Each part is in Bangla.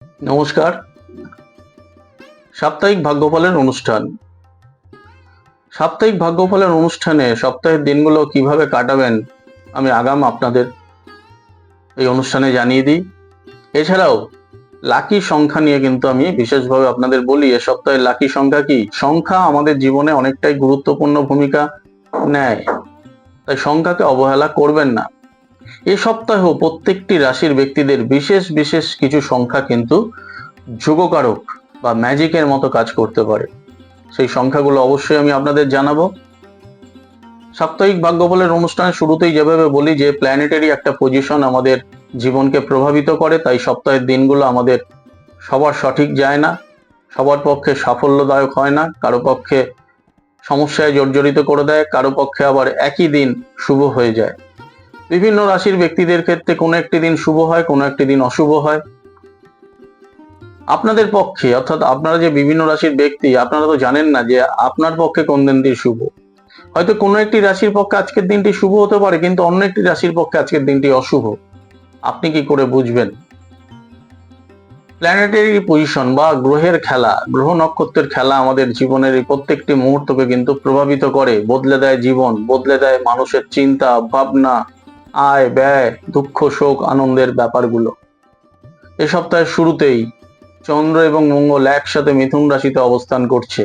নমস্কার। সাপ্তাহিক ভাগ্যফলের অনুষ্ঠান। সাপ্তাহিক ভাগ্যফলের অনুষ্ঠানে সপ্তাহের দিনগুলো কিভাবে কাটাবেন আমি আগাম আপনাদের এই অনুষ্ঠানে জানিয়ে দিই। এছাড়াও লাকি সংখ্যা নিয়ে কিন্তু আমি বিশেষভাবে আপনাদের বলি এ সপ্তাহের লাকি সংখ্যা কি। সংখ্যা আমাদের জীবনে অনেকটাই গুরুত্বপূর্ণ ভূমিকা নেয়, তাই সংখ্যাকে অবহেলা করবেন না। এ সপ্তাহেও প্রত্যেকটি রাশির ব্যক্তিদের বিশেষ বিশেষ কিছু সংখ্যা কিন্তু যোগকারক বা ম্যাজিকের মতো কাজ করতে পারে। সেই সংখ্যাগুলো অবশ্যই আমি আপনাদের জানাবো। সাপ্তাহিক ভাগ্যফলের অনুষ্ঠানের শুরুতেই যেভাবে বলি যে প্ল্যানেটারি একটা পজিশন আমাদের জীবনকে প্রভাবিত করে, তাই সপ্তাহের দিনগুলো আমাদের সবার সঠিক যায় না, সবার পক্ষে সাফল্যদায়ক হয় না, কারো পক্ষে সমস্যায় জর্জরিত করে দেয়, কারো পক্ষে আবার একই দিন শুভ হয়ে যায়। বিভিন্ন রাশির ব্যক্তিদের ক্ষেত্রে কোনো একটি দিন শুভ হয়, কোনো একটি দিন অশুভ হয়। আপনাদের পক্ষে অর্থাৎ আপনারা যে বিভিন্ন রাশির ব্যক্তি, আপনারা তো জানেন না যে আপনার পক্ষে কোন দিনটি শুভ। হয়তো কোনো একটি রাশির পক্ষে আজকের দিনটি শুভ হতে পারে, কিন্তু অন্য একটি রাশির পক্ষে আজকের দিনটি অশুভ। আপনি কি করে বুঝবেন? প্ল্যানেটারি পজিশন বা গ্রহের খেলা, গ্রহ নক্ষত্রের খেলা আমাদের জীবনের এই প্রত্যেকটি মুহূর্তকে কিন্তু প্রভাবিত করে, বদলে দেয় জীবন, বদলে দেয় মানুষের চিন্তা ভাবনা, আয় ব্যয়, দুঃখ শোক আনন্দের ব্যাপারগুলো। এ সপ্তাহের শুরুতেই চন্দ্র এবং মঙ্গল একসাথে মিথুন রাশিতে অবস্থান করছে।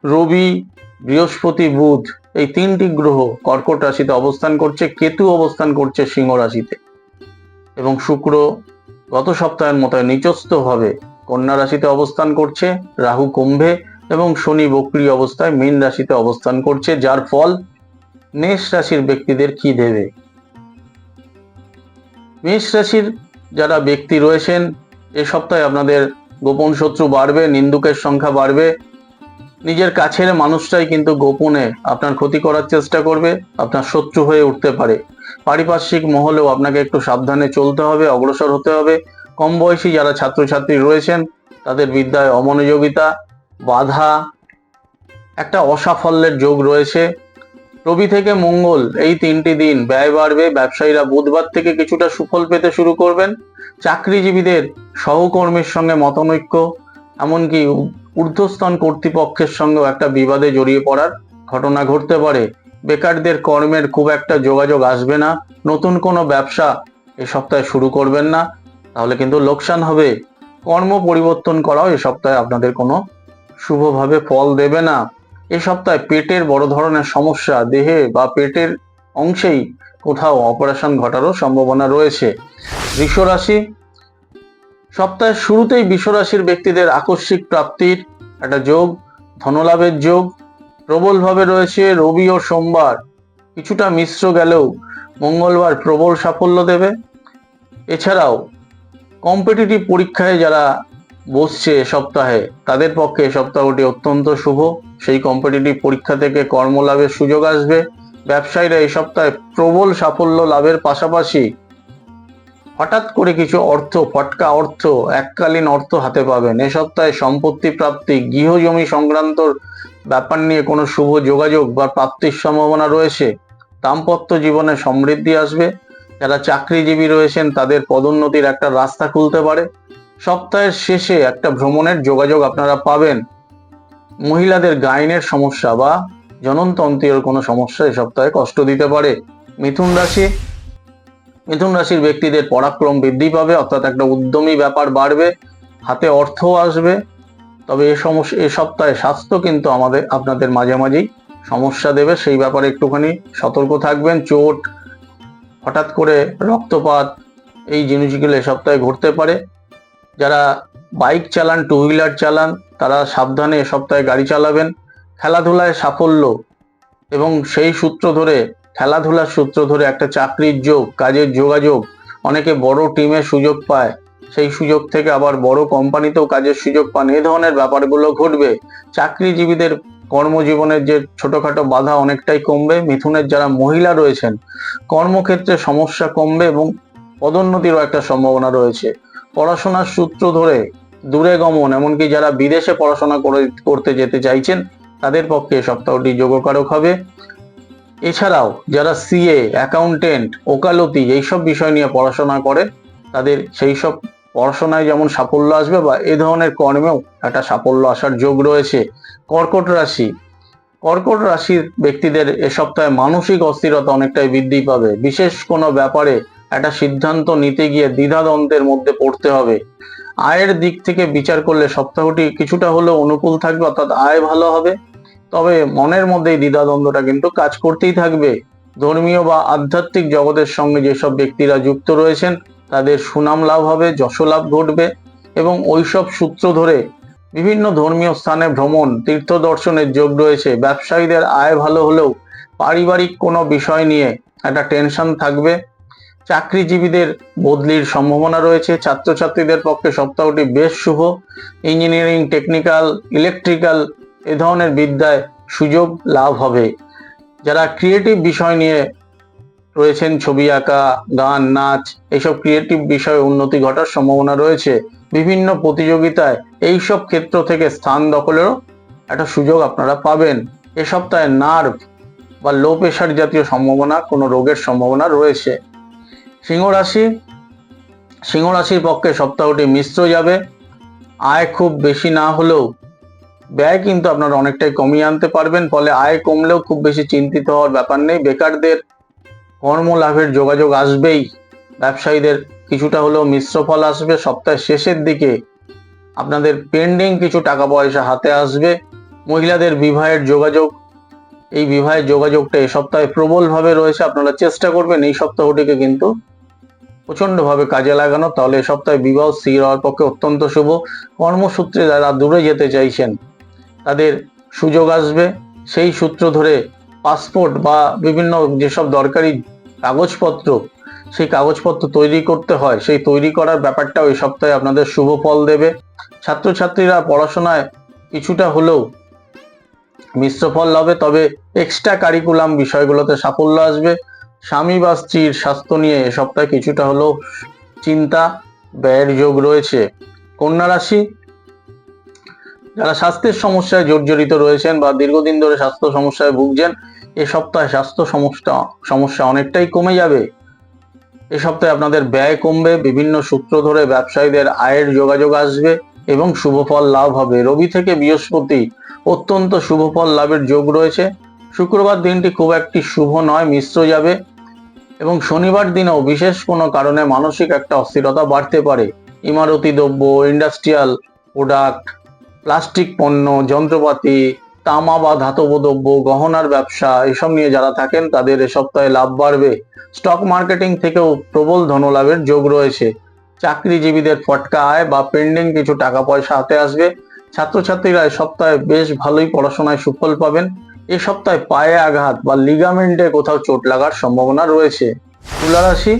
রবি, বৃহস্পতি, বুধ এই তিনটি গ্রহ কর্কট রাশিতে অবস্থান করছে। কেতু অবস্থান করছে সিংহ রাশিতে এবং শুক্র গত সপ্তাহের মতো নিচস্থ ভাবে কন্যা রাশিতে অবস্থান করছে। রাহু কুম্ভে এবং শনি বক্রী অবস্থায় মীন রাশিতে অবস্থান করছে, যার ফল মেষ রাশির ব্যক্তিদের কি দেবে। মেষ রাশির যারা ব্যক্তি রয়েছেন এ সপ্তাহে আপনাদের গোপন শত্রু বাড়বে, নিন্দুকের সংখ্যা বাড়বে। নিজের কাছের মানুষটাই কিন্তু গোপনে আপনার ক্ষতি করার চেষ্টা করবে, আপনার শত্রু হয়ে উঠতে পারে। পারিপার্শ্বিক মহলেও আপনাকে একটু সাবধানে চলতে হবে, অগ্রসর হতে হবে। কম বয়সী যারা ছাত্রছাত্রী রয়েছেন তাদের বিদ্যায় অমনোযোগিতা, বাধা, একটা অসাফল্যের যোগ রয়েছে। রবি থেকে মঙ্গল এই তিনটি দিন ব্যয় বাড়বে। ব্যবসায়ীরা বুধবার থেকে কিছুটা সুফল পেতে শুরু করবেন। চাকরিজীবীদের সহকর্মীর সঙ্গে মতানৈক্য, এমনকি ঊর্ধ্বস্থান কর্তৃপক্ষের সঙ্গেও একটা বিবাদে জড়িয়ে পড়ার ঘটনা ঘটতে পারে। বেকারদের কর্মের খুব একটা যোগাযোগ আসবে না। নতুন কোনো ব্যবসা এ সপ্তাহে শুরু করবেন না, তাহলে কিন্তু লোকসান হবে। কর্ম পরিবর্তন করাও এ সপ্তাহে আপনাদের কোনো শুভভাবে ফল দেবে না। এ সপ্তাহে পেটের বড় ধরনের সমস্যা, দেহে বা পেটের অংশেই কোথাও অপারেশন ঘটারও সম্ভাবনা রয়েছে। বৃষ রাশি, সপ্তাহের শুরুতেই বৃষ রাশির ব্যক্তিদের আকস্মিক প্রাপ্তির একটা যোগ, ধনলাভের যোগ প্রবলভাবে রয়েছে। রবি ও সোমবার কিছুটা মিশ্র গেলেও মঙ্গলবার প্রবল সাফল্য দেবে। এছাড়াও কম্পিটিটিভ পরীক্ষায় যারা বসছে সপ্তাহে তাদের পক্ষে সপ্তাহটি অত্যন্ত শুভ। সেই কম্পিটিটিভ পরীক্ষা থেকে কর্মলাভের সুযোগ আসবে। ব্যবসায়ীরা এই সপ্তাহে প্রবল সাফল্য লাভের পাশাপাশি হঠাৎ করে কিছু ফটকা অর্থ, এককালীন অর্থ হাতে পাবেন। এ সপ্তাহে সম্পত্তি প্রাপ্তি, গৃহজমি সংক্রান্ত ব্যাপার নিয়ে কোনো শুভ যোগাযোগ বা প্রাপ্তির সম্ভাবনা রয়েছে। দাম্পত্য জীবনে সমৃদ্ধি আসবে। যারা চাকরিজীবী রয়েছেন তাদের পদোন্নতির একটা রাস্তা খুলতে পারে। সপ্তাহের শেষে একটা ভ্রমণের যোগাযোগ আপনারা পাবেন। মহিলাদের গাইনের সমস্যা বা জননতন্ত্রীয় কোনো সমস্যা এই সপ্তাহে কষ্ট দিতে পারে। মিথুন রাশি, মিথুন রাশির ব্যক্তিদের পরাক্রম বৃদ্ধি পাবে, অর্থাৎ একটা উদ্যমী ব্যাপার বাড়বে, হাতে অর্থ আসবে। তবে এ সপ্তাহে স্বাস্থ্য কিন্তু আপনাদের মাঝে মাঝেই সমস্যা দেবে, সেই ব্যাপারে একটুখানি সতর্ক থাকবেন। চোট, হঠাৎ করে রক্তপাত এই জিনিসগুলো এ সপ্তাহে ঘটতে পারে। যারা বাইক চালান, টু হুইলার চালান তারা সাবধানে এ সপ্তাহে গাড়ি চালাবেন। খেলাধুলায় সাফল্য এবং সেই সূত্র ধরে, খেলাধুলার সূত্র ধরে একটা চাকরির যোগ, কাজের যোগাযোগ, অনেকে বড় টিমে সুযোগ পায়, সেই সুযোগ থেকে আবার বড় কোম্পানিতেও কাজের সুযোগ পান। এই ধরনের ব্যাপারগুলো ঘটবে। চাকরিজীবীদের কর্মজীবনের যে ছোটখাটো বাধা অনেকটাই কমবে। মিথুনের যারা মহিলা রয়েছেন কর্মক্ষেত্রে সমস্যা কমবে এবং পদোন্নতিরও একটা সম্ভাবনা রয়েছে। পড়াশোনার সূত্র ধরে দূরে গমন, এমনকি যারা বিদেশে পড়াশোনা করতে যেতে চাইছেন তাদের পক্ষে সপ্তাহটি যোগকারক হবে। এছাড়াও যারা সিএ, অ্যাকাউন্টেন্ট, ওকালতি এইসব বিষয় নিয়ে পড়াশোনা করে তাদের সেই সব পড়াশোনায় যেমন সাফল্য আসবে বা এই ধরনের কর্মেও একটা সাফল্য আসার যোগ রয়েছে। কর্কট রাশি, কর্কট রাশির ব্যক্তিদের এ সপ্তাহে মানসিক অস্থিরতা অনেকটাই বৃদ্ধি পাবে। বিশেষ কোনো ব্যাপারে একটা সিদ্ধান্ত নিতে গিয়ে দ্বিধাদ্বন্দ্বের মধ্যে পড়তে হবে। আয়ের দিক থেকে বিচার করলে সপ্তাহটি কিছুটা হলেও অনুকূল থাকবে, অর্থাৎ আয় ভালো হবে, তবে মনের মধ্যে এই দ্বিধাদ্বন্দ্বটা কিন্তু কাজ করতেই থাকবে। ধর্মীয় বা আধ্যাত্মিক জগতের সঙ্গে যেসব ব্যক্তিরা যুক্ত রয়েছেন তাদের সুনাম লাভ হবে, যশলাভ ঘটবে এবং ওইসব সূত্র ধরে বিভিন্ন ধর্মীয় স্থানে ভ্রমণ, তীর্থ দর্শনের যোগ রয়েছে। ব্যবসায়ীদের আয় ভালো হলেও পারিবারিক কোনো বিষয় নিয়ে একটা টেনশন থাকবে। চাকরিজীবীদের বদলির সম্ভাবনা রয়েছে। ছাত্রছাত্রীদের পক্ষে সপ্তাহটি বেশ শুভ। ইঞ্জিনিয়ারিং, টেকনিক্যাল, ইলেকট্রিক্যাল এ ধরনের বিদ্যায় সুযোগ লাভ হবে। যারা ক্রিয়েটিভ বিষয় নিয়ে রয়েছেন, ছবি আঁকা, গান, নাচ, এইসব ক্রিয়েটিভ বিষয়ে উন্নতি ঘটার সম্ভাবনা রয়েছে। বিভিন্ন প্রতিযোগিতায় এইসব ক্ষেত্র থেকে স্থান দখলেরও একটা সুযোগ আপনারা পাবেন। এ সপ্তাহে নার্ভ বা লো প্রেশার জাতীয় সম্ভাবনা, কোনো রোগের সম্ভাবনা রয়েছে। সিংহ রাশি, সিংহ রাশির পক্ষে সপ্তাহটি মিশ্র যাবে। আয় খুব বেশি না হলেও ব্যয় কিন্তু আপনারা অনেকটাই কমিয়ে আনতে পারবেন, ফলে আয় কমলেও খুব বেশি চিন্তিত হওয়ার ব্যাপার নেই। বেকারদের কর্মলাভের যোগাযোগ আসবেই। ব্যবসায়ীদের কিছুটা হলেও মিশ্র ফল আসবে। সপ্তাহের শেষের দিকে আপনাদের পেন্ডিং কিছু টাকা পয়সা হাতে আসবে। মহিলাদের বিবাহের যোগাযোগ, এই বিবাহের যোগাযোগটা এই সপ্তাহে প্রবলভাবে রয়েছে। আপনারা চেষ্টা করবেন এই সপ্তাহটিকে কিন্তু প্রচন্ডভাবে কাজে লাগানো, তাহলে এ সপ্তাহে বিবাহ স্থির হওয়ার পক্ষে অত্যন্ত শুভ। কর্মসূত্রে যারা দূরে যেতে চাইছেন তাদের সুযোগ আসবে। সেই সূত্র ধরে পাসপোর্ট বা বিভিন্ন যেসব দরকারি কাগজপত্র, সেই কাগজপত্র তৈরি করতে হয়, সেই তৈরি করার ব্যাপারটাও এই সপ্তাহে আপনাদের শুভ ফল দেবে। ছাত্রছাত্রীরা পড়াশোনায় কিছুটা হলেও মিশ্র ফল হবে, তবে এক্সট্রা কারিকুলাম বিষয়গুলোতে সাফল্য আসবে। স্বামী বা স্ত্রীর স্বাস্থ্য নিয়ে এ সপ্তাহে কিছুটা হলেও চিন্তা, ব্যয়ের যোগ রয়েছে। কন্যা রাশি, যারা স্বাস্থ্যের সমস্যায় জর্জরিত রয়েছেন বা দীর্ঘদিন ধরে স্বাস্থ্য সমস্যায় ভুগছেন, এ সপ্তাহে স্বাস্থ্য সমস্যা অনেকটাই কমে যাবে। এ সপ্তাহে আপনাদের ব্যয় কমবে। বিভিন্ন সূত্র ধরে ব্যবসায়ীদের আয়ের যোগাযোগ আসবে এবং শুভ ফল লাভ হবে। রবি থেকে বৃহস্পতি অত্যন্ত শুভ ফল লাভের যোগ রয়েছে। শুক্রবার দিনটি খুব একটি শুভ নয়, মিশ্র যাবে এবং শনিবার দিনেও বিশেষ কোনো কারণে মানসিক একটা অস্থিরতা বাড়তে পারে। ইমারতি দ্রব্য, ইন্ডাস্ট্রিয়াল প্রোডাক্ট, প্লাস্টিক পণ্য, যন্ত্রপাতি, তামা বা ধাতব দ্রব্য, গহনার ব্যবসা এসব নিয়ে যারা থাকেন তাদের এ সপ্তাহে লাভ বাড়বে। স্টক মার্কেটিং থেকেও প্রবল ধনলাভের যোগ রয়েছে। চাকরিজীবীদের ফটকা আয় বা পেন্ডিং কিছু টাকা পয়সা হাতে আসবে। ছাত্রছাত্রীরা এ সপ্তাহে বেশ ভালোই পড়াশোনায় সুফল পাবেন। এ সপ্তাহে পায়ে আঘাত বা লিগামেন্টে কোথাও চোট লাগার সম্ভাবনা রয়েছে। তুলা রাশি,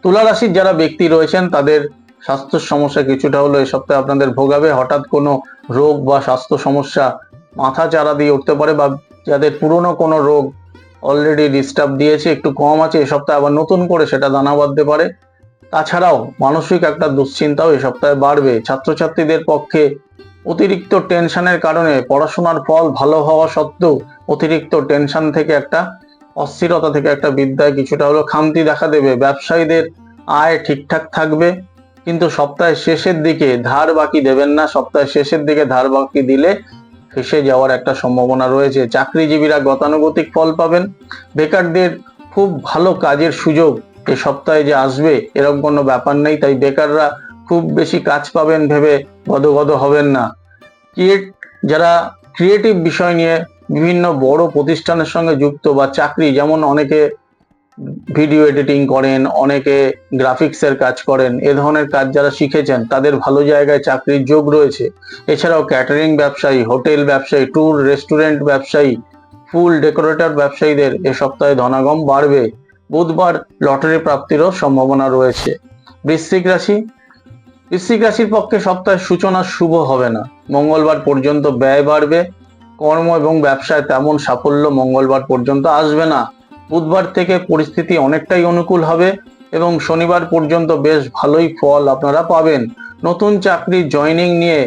তুলা রাশির যারা ব্যক্তি রয়েছেন তাদের স্বাস্থ্য সমস্যা কিছুটা হলো এ সপ্তাহে আপনাদের ভোগাবে। হঠাৎ কোনো রোগ বা স্বাস্থ্য সমস্যা মাথা চারা দিয়ে উঠতে পারে, বা যাদের পুরনো কোনো রোগ অলরেডি ডিস্টার্ব দিয়েছে, একটু কম আছে, এ সপ্তাহে আবার নতুন করে সেটা দানা বাঁধতে পারে। তাছাড়াও মানসিক একটা দুশ্চিন্তাও এ সপ্তাহে বাড়বে। ছাত্রছাত্রীদের পক্ষে অতিরিক্ত টেনশনের কারণে পড়াশোনার ফল ভালো হওয়া সত্ত্বেও অতিরিক্ত টেনশন থেকে একটা অস্থিরতা থেকে একটা বিদ্যায় কিছুটা হলো খামতি দেখা দেবে। ব্যবসায়ীদের আয় ঠিকঠাক থাকবে, কিন্তু সপ্তাহের শেষের দিকে ধার বাকি দেবেন না। সপ্তাহের শেষের দিকে ধার বাকি দিলে ফেসে যাওয়ার একটা সম্ভাবনা রয়েছে। চাকরিজীবীরা গতানুগতিক ফল পাবেন। বেকারদের খুব ভালো কাজের সুযোগ এই সপ্তাহে যে আসবে এরকম কোনো ব্যাপার নেই, তাই বেকাররা খুব বেশি কাজ পাবেন ভেবে গদগদ হবেন না। যারা ক্রিয়েটিভ বিষয় নিয়ে বিভিন্ন বড় প্রতিষ্ঠানের সঙ্গে যুক্ত বা চাকরি, যেমন অনেকে ভিডিও এডিটিং করেন, অনেকে গ্রাফিক্সের কাজ করেন, এ ধরনের কাজ যারা শিখেছেন তাদের ভালো জায়গায় চাকরির যোগ রয়েছে। এছাড়াও ক্যাটারিং ব্যবসায়ী, হোটেল ব্যবসায়ী, ট্যুর রেস্টুরেন্ট ব্যবসায়ী, ফুল ডেকোরেটর ব্যবসায়ীদের এ সপ্তাহে ধনাগম বাড়বে। বুধবার লটারি প্রাপ্তিরও সম্ভাবনা রয়েছে। বৃশ্চিক রাশি, বৃশ্চিক রাশির পক্ষে সপ্তাহের সূচনা শুভ হবে না। মঙ্গলবার পর্যন্ত ব্যয় বাড়বে। কর্ম এবং ব্যবসায় তেমন সাফল্য মঙ্গলবার পর্যন্ত আসবে না। বুধবার থেকে পরিস্থিতি অনেকটাই অনুকূল হবে এবং শনিবার পর্যন্ত বেশ ভালোই ফল আপনারা পাবেন। নতুন চাকরি জয়েনিং নিয়ে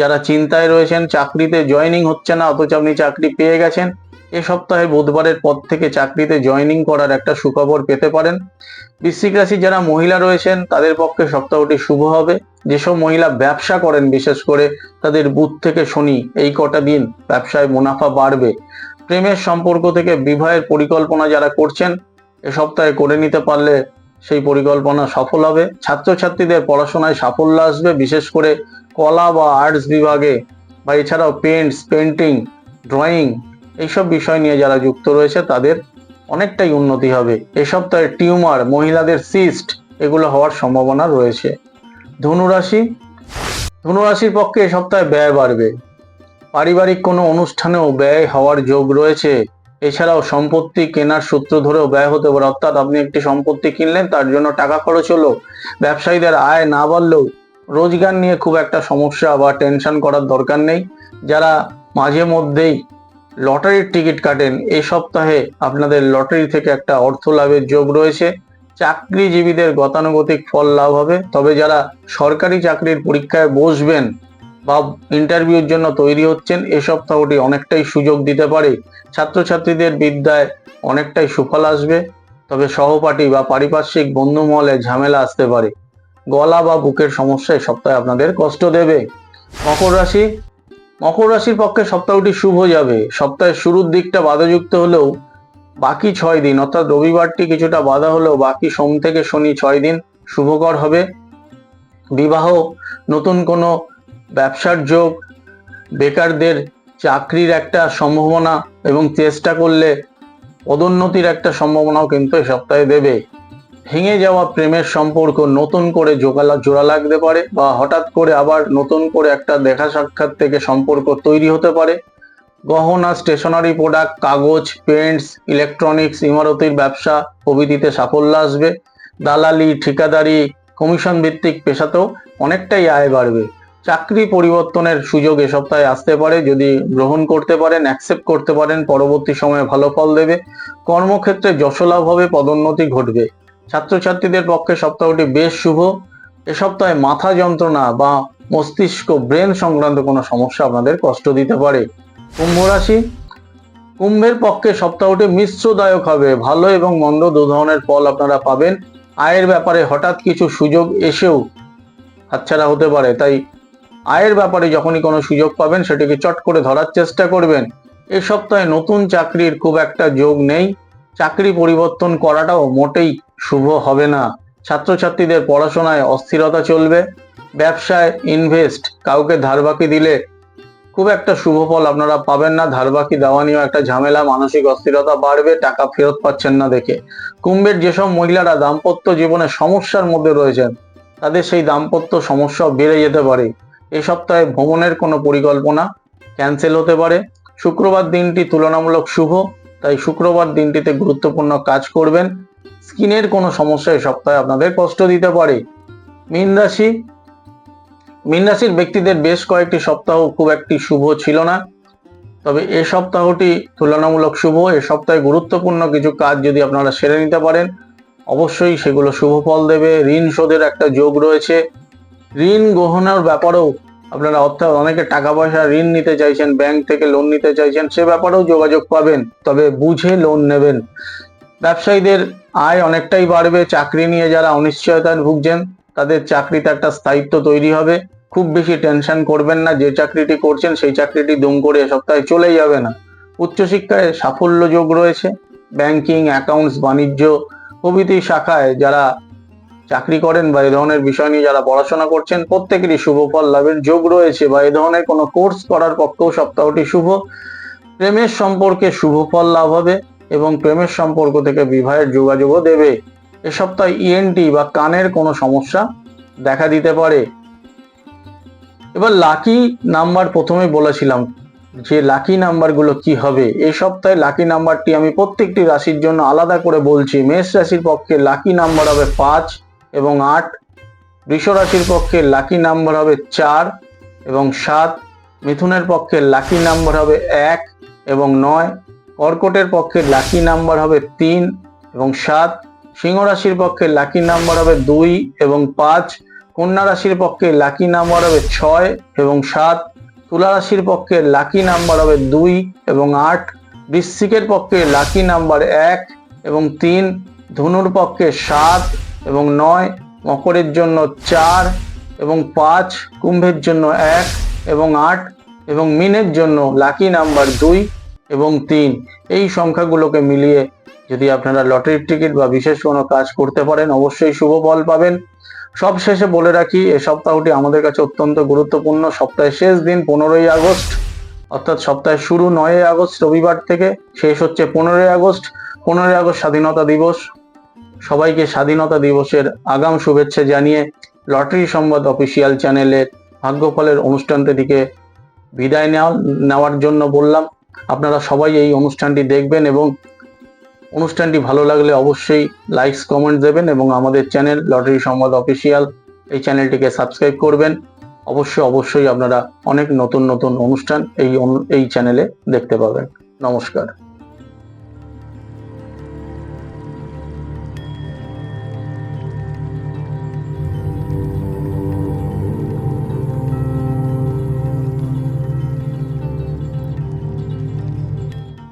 যারা চিন্তায় রয়েছেন, চাকরিতে জয়েনিং হচ্ছে না অথচ আপনি চাকরি পেয়ে গেছেন, এ সপ্তাহে বুধবারের পর থেকে চাকরিতে জয়েনিং করার একটা সুখবর পেতে পারেন। বৃশ্চিক রাশি যারা মহিলা রয়েছেন তাদের পক্ষে সপ্তাহটি শুভ হবে। যেসব মহিলা ব্যবসা করেন, বিশেষ করে তাদের বুধ থেকে শনি এই কটা দিন ব্যবসায় মুনাফা বাড়বে। প্রেমের সম্পর্ক থেকে বিবাহের পরিকল্পনা যারা করছেন এ সপ্তাহে করে নিতে পারলে সেই পরিকল্পনা সফল হবে। ছাত্রছাত্রীদের পড়াশোনায় সাফল্য আসবে, বিশেষ করে কলা বা আর্টস বিভাগে বা এছাড়াও পেন্টস, পেন্টিং, ড্রয়িং এইসব বিষয় নিয়ে যারা যুক্ত রয়েছে তাদের অনেকটাই উন্নতি হবে। এ সপ্তাহে টিউমার, মহিলাদের সিস্ট এগুলো হওয়ার সম্ভাবনা রয়েছে। ধনুরাশি, ধনুরাশির পক্ষে এ সপ্তাহে ব্যয় বাড়বে। পারিবারিক কোনো অনুষ্ঠানেও ব্যয় হওয়ার যোগ রয়েছে। এছাড়াও সম্পত্তি কেনার সূত্র ধরেও ব্যয় হতে পারে, অর্থাৎ আপনি একটি সম্পত্তি কিনলেন, তার জন্য টাকা খরচ হলো। ব্যবসায়ীদের আয় না বাড়লেও রোজগার নিয়ে খুব একটা সমস্যা বা টেনশন করার দরকার নেই। যারা মাঝে মধ্যেই লটারির টিকিট কাটেন এই সপ্তাহে আপনাদের লটারি থেকে একটা অর্থ লাভের যোগ রয়েছে। চাকরিজীবীদের গতানুগতিক ফল লাভ হবে। তবে যারা সরকারি চাকরির পরীক্ষায় বসবেন বা ইন্টারভিউর জন্য তৈরি হচ্ছেন এ সপ্তাহটি অনেকটাই সুযোগ দিতে পারে। ছাত্রছাত্রীদের বিদ্যায় অনেকটাই সুফল আসবে। তবে সহপাঠী বা পারিপার্শ্বিক বন্ধু মহলে ঝামেলা আসতে পারে। গলা বা বুকের সমস্যা এ সপ্তাহে আপনাদের কষ্ট দেবে। মকর রাশি, মকর রাশির পক্ষে সপ্তাহটি শুভ যাবে। সপ্তাহের শুরুর দিকটা বাধাযুক্ত হলেও বাকি 6 দিন, অর্থাৎ রবিবারটি কিছুটা বাধা হলেও বাকি সোম থেকে শনি 6 দিন শুভকর হবে। বিবাহ, নতুন কোনো ব্যবসার যোগ, বেকারদের চাকরির একটা সম্ভাবনা এবং চেষ্টা করলে পদোন্নতির একটা সম্ভাবনাও কিন্তু এ সপ্তাহে দেবে। ভেঙে যাওয়া প্রেমের সম্পর্ক নতুন করে জোড়া লাগতে পারে বা হঠাৎ করে আবার নতুন করে একটা দেখা সাক্ষাৎ থেকে সম্পর্ক তৈরি হতে পারে। গহনা, স্টেশনারি প্রোডাক্ট, কাগজ, পেন্টস, ইলেকট্রনিক্স, ইমারতির ব্যবসা প্রভৃতিতে সাফল্য আসবে। দালালি, ঠিকাদারি, কমিশন ভিত্তিক পেশাতেও অনেকটাই আয় বাড়বে। চাকরি পরিবর্তনের সুযোগ এ সপ্তাহে আসতে পারে, যদি গ্রহণ করতে পারেন, অ্যাকসেপ্ট করতে পারেন পরবর্তী সময়ে ভালো ফল দেবে। কর্মক্ষেত্রে যশলাভ হবে, পদোন্নতি ঘটবে। ছাত্রছাত্রীদের পক্ষে সপ্তাহটি বেশ শুভ। এ সপ্তাহে মাথা যন্ত্রণা বা মস্তিষ্ক, ব্রেন সংক্রান্ত কোনো সমস্যা আপনাদের কষ্ট দিতে পারে। কুম্ভ রাশি, কুম্ভের পক্ষে সপ্তাহটি মিশ্রদায়ক হবে। ভালো এবং মন্দ দু ধরনের ফল আপনারা পাবেন। আয়ের ব্যাপারে হঠাৎ কিছু সুযোগ এসেও হাতছাড়া হতে পারে, তাই আয়ের ব্যাপারে যখনই কোনো সুযোগ পাবেন সেটিকে চট করে ধরার চেষ্টা করবেন। এই সপ্তাহে নতুন চাকরির খুব একটা যোগ নেই। চাকরি পরিবর্তন করাটাও মোটেই শুভ হবে না। ছাত্রছাত্রীদের পড়াশোনায় অস্থিরতা চলবে। ব্যবসায় ইনভেস্ট, কাউকে ধার বাকি দিলে খুব একটা শুভ ফল আপনারা পাবেন না। ধার বাকি দেওয়া নিয়েও একটা ঝামেলা, মানসিক অস্থিরতা বাড়বে, টাকা ফেরত পাচ্ছেন না দেখে। কুম্ভের যেসব মহিলারা দাম্পত্য জীবনে সমস্যার মধ্যে রয়েছেন তাদের সেই দাম্পত্য সমস্যা বেড়ে যেতে পারে। এই সপ্তাহে ভ্রমণের কোনো পরিকল্পনা ক্যান্সেল হতে পারে। শুক্রবার দিনটি তুলনামূলক শুভ, তাই শুক্রবার দিনটিতে গুরুত্বপূর্ণ কাজ করবেন। স্কিনের কোনো সমস্যা এই সপ্তাহে আপনাদের কষ্ট দিতে পারে। মীন রাশি, মীন রাশির ব্যক্তিদের বেশ কয়েকটি সপ্তাহ খুব একটি শুভ ছিল না, তবে এ সপ্তাহটি তুলনামূলক শুভ। এ সপ্তাহে গুরুত্বপূর্ণ কিছু কাজ যদি আপনারা সেরে নিতে পারেন অবশ্যই সেগুলো শুভ ফল দেবে। ঋণ শোধের একটা যোগ রয়েছে। ঋণ গ্রহণের ব্যাপারেও আপনারা, অর্থাৎ অনেকে টাকা পয়সা ঋণ নিতে চাইছেন, ব্যাংক থেকে লোন নিতে চাইছেন, সে ব্যাপারেও যোগাযোগ পাবেন, তবে বুঝে লোন নেবেন। ব্যবসায়ীদের আয় অনেকটাই বাড়বে। চাকরি নিয়ে যারা অনিশ্চয়তায় ভুগছেন তাদের চাকরিতে একটা স্থায়িত্ব তৈরি হবে। খুব বেশি টেনশন করবেন না, যে চাকরিটি করছেন সেই চাকরিটি দুম করে এ সপ্তাহে চলেই যাবে না। উচ্চশিক্ষায় সাফল্য যোগ রয়েছে। ব্যাংকিং, অ্যাকাউন্টস, বাণিজ্য প্রভৃতি শাখায় যারা চাকরি করেন বা এ ধরনের বিষয় নিয়ে যারা পড়াশোনা করছেন প্রত্যেকেরই শুভ ফল লাভের যোগ রয়েছে, বা এ ধরনের কোনো কোর্স করার পক্ষেও সপ্তাহটি শুভ। প্রেমের সম্পর্কে শুভ ফল লাভ হবে এবং প্রেমের সম্পর্ক থেকে বিবাহের যোগাযোগও দেবে। এ সপ্তাহে ইএনটি বা কানের কোনো সমস্যা দেখা দিতে পারে। এবার লাকি নাম্বার প্রথমে বলেছিলাম যে লাকি নাম্বারগুলো কি হবে। এই সপ্তাহে লাকি নাম্বারটি আমি প্রত্যেকটি রাশির জন্য আলাদা করে বলছি। মেষ রাশির পক্ষে লাকি নাম্বার হবে 5 এবং 8। বৃষ রাশির পক্ষে লাকি নাম্বার হবে 4 এবং 7। মিথুনের পক্ষে লাকি নাম্বার হবে 1 এবং 9। কর্কটের পক্ষে লাকি নাম্বার হবে 3 এবং 7। সিংহ রাশির পক্ষে লাকি নাম্বার হবে 2 এবং 5। কন্যা রাশির পক্ষে লাকি নাম্বার হবে 6 এবং 7। তুলা রাশির পক্ষে লাকি নাম্বার হবে 2 এবং 8। বৃশ্চিকের পক্ষে লাকি নাম্বার 1 এবং 3, ধনুর পক্ষে 7 এবং 9, মকরের জন্য 4 এবং 5, কুম্ভের জন্য 1 এবং 8 এবং মীনের জন্য লাকি নাম্বার 2 এবং 3। এই সংখ্যাগুলোকে মিলিয়ে যদি আপনারা লটারির টিকিট বা বিশেষ কোনো কাজ করতে পারেন অবশ্যই শুভ ফল পাবেন। সব শেষে বলে রাখি, এই সপ্তাহটি আমাদের কাছে অত্যন্ত গুরুত্বপূর্ণ। সপ্তাহের শেষ দিন 15ই আগস্ট, অর্থাৎ সপ্তাহের শুরু 9ই আগস্ট রবিবার থেকে, শেষ হচ্ছে 15ই আগস্ট। 15ই আগস্ট স্বাধীনতা দিবস। সবাইকে স্বাধীনতা দিবসের আগাম শুভেচ্ছা জানিয়ে লটারি সংবাদ অফিসিয়াল চ্যানেলের ভাগ্যফলের অনুষ্ঠান থেকে বিদায় নেওয়ার জন্য বললাম। আপনারা সবাই এই অনুষ্ঠানটি দেখবেন এবং অনুষ্ঠানটি ভালো লাগলে অবশ্যই লাইকস কমেন্ট দেবেন এবং আমাদের চ্যানেল লটারি সংবাদ অফিসিয়াল এই চ্যানেলটিকে সাবস্ক্রাইব করবেন। অবশ্যই আপনারা অনেক নতুন অনুষ্ঠান এই চ্যানেলে দেখতে পাবেন। নমস্কার।